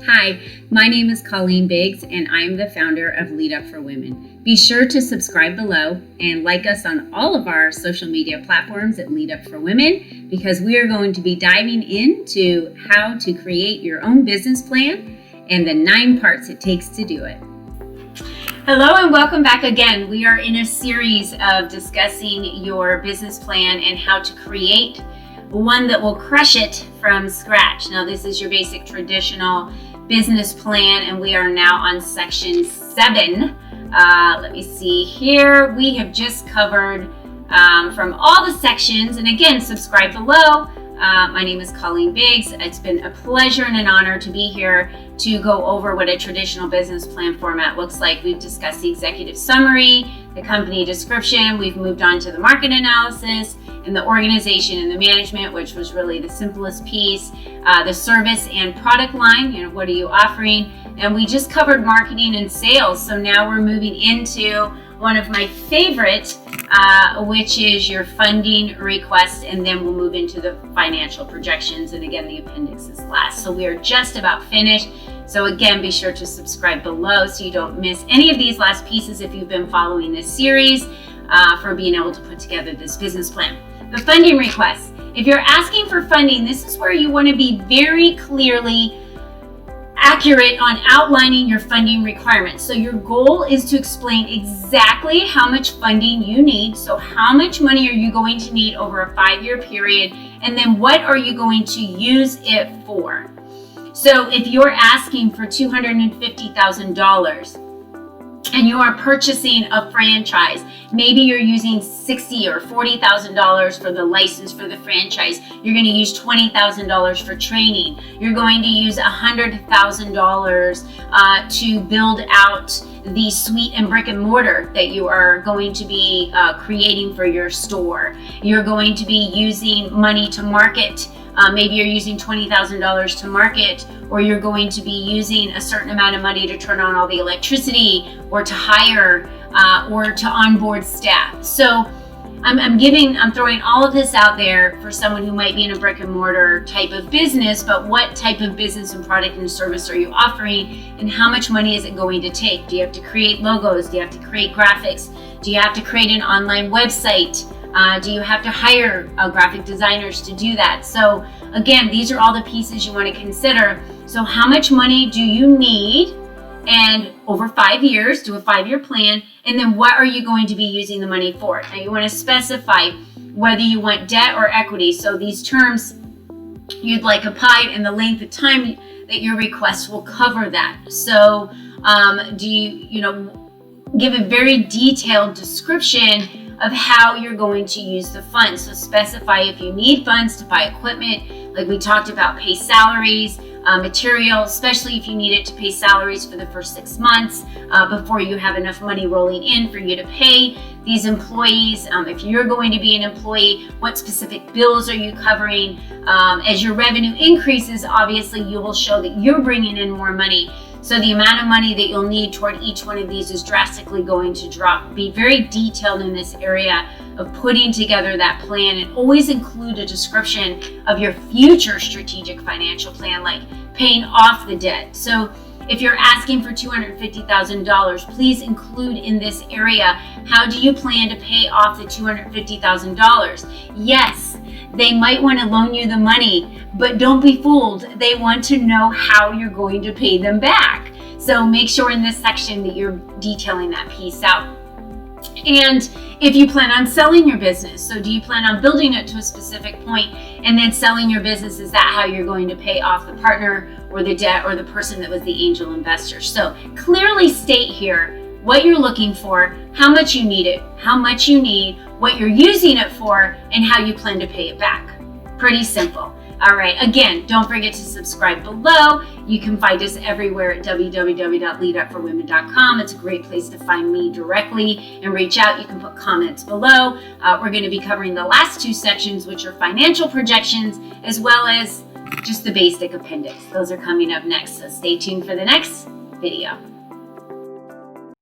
Hi, my name is Colleen Biggs, and I am the founder of Lead Up for Women. Be sure to subscribe below and like us on all of our social media platforms at Lead Up for Women, because we are going to be diving into how to create your own business plan and the 9 parts it takes to do it. Hello and welcome back again. We are in a series of discussing your business plan and how to create one that will crush it from scratch. Now, this is your basic traditional business plan, and we are now on section 7. Let me see here. We have just covered from all the sections, and again, subscribe below. My name is Colleen Biggs. It's been a pleasure and an honor to be here to go over what a traditional business plan format looks like. We've discussed the executive summary, the company description, we've moved on to the market analysis, and the organization and the management, which was really the simplest piece, the service and product line, what are you offering? And we just covered marketing and sales. So now we're moving into one of my favorites, which is your funding request, and then we'll move into the financial projections, and again, the appendix is last. So we are just about finished. So again, be sure to subscribe below so you don't miss any of these last pieces if you've been following this series for being able to put together this business plan. The funding request. If you're asking for funding, this is where you want to be very clearly accurate on outlining your funding requirements. So your goal is to explain exactly how much funding you need. So how much money are you going to need over a 5-year period? And then what are you going to use it for? So if you're asking for $250,000 and you are purchasing a franchise, maybe you're using $60,000 or $40,000 for the license for the franchise. You're going to use $20,000 for training. You're going to use $100,000 to build out the suite and brick and mortar that you are going to be creating for your store. You're going to be using money to market. Maybe you're using $20,000 to market, or you're going to be using a certain amount of money to turn on all the electricity, or to hire, or to onboard staff. So I'm throwing all of this out there for someone who might be in a brick and mortar type of business, but what type of business and product and service are you offering, and how much money is it going to take? Do you have to create logos? Do you have to create graphics? Do you have to create an online website? Do you have to hire graphic designers to do that? So again, these are all the pieces you want to consider. So how much money do you need? And over 5 years, do a 5-year plan. And then what are you going to be using the money for? Now you want to specify whether you want debt or equity. So these terms you'd like applied, and the length of time that your request will cover that. So do you give a very detailed description of how you're going to use the funds. So specify if you need funds to buy equipment, like we talked about, pay salaries, material, especially if you need it to pay salaries for the first 6 months before you have enough money rolling in for you to pay these employees. If you're going to be an employee, what specific bills are you covering? As your revenue increases, obviously you will show that you're bringing in more money. So the amount of money that you'll need toward each one of these is drastically going to drop. Be very detailed in this area of putting together that plan, and always include a description of your future strategic financial plan, like paying off the debt. So if you're asking for $250,000, please include in this area, how do you plan to pay off the $250,000? Yes, they might want to loan you the money, but don't be fooled. They want to know how you're going to pay them back. So make sure in this section that you're detailing that piece out. And if you plan on selling your business, so do you plan on building it to a specific point and then selling your business? Is that how you're going to pay off the partner or the debt or the person that was the angel investor? So clearly state here what you're looking for, how much you need it, how much you need, what you're using it for, and how you plan to pay it back. Pretty simple. All right, again, don't forget to subscribe below. You can find us everywhere at www.leadupforwomen.com. It's a great place to find me directly and reach out. You can put comments below. We're going to be covering the last 2 sections, which are financial projections, as well as just the basic appendix. Those are coming up next, so stay tuned for the next video.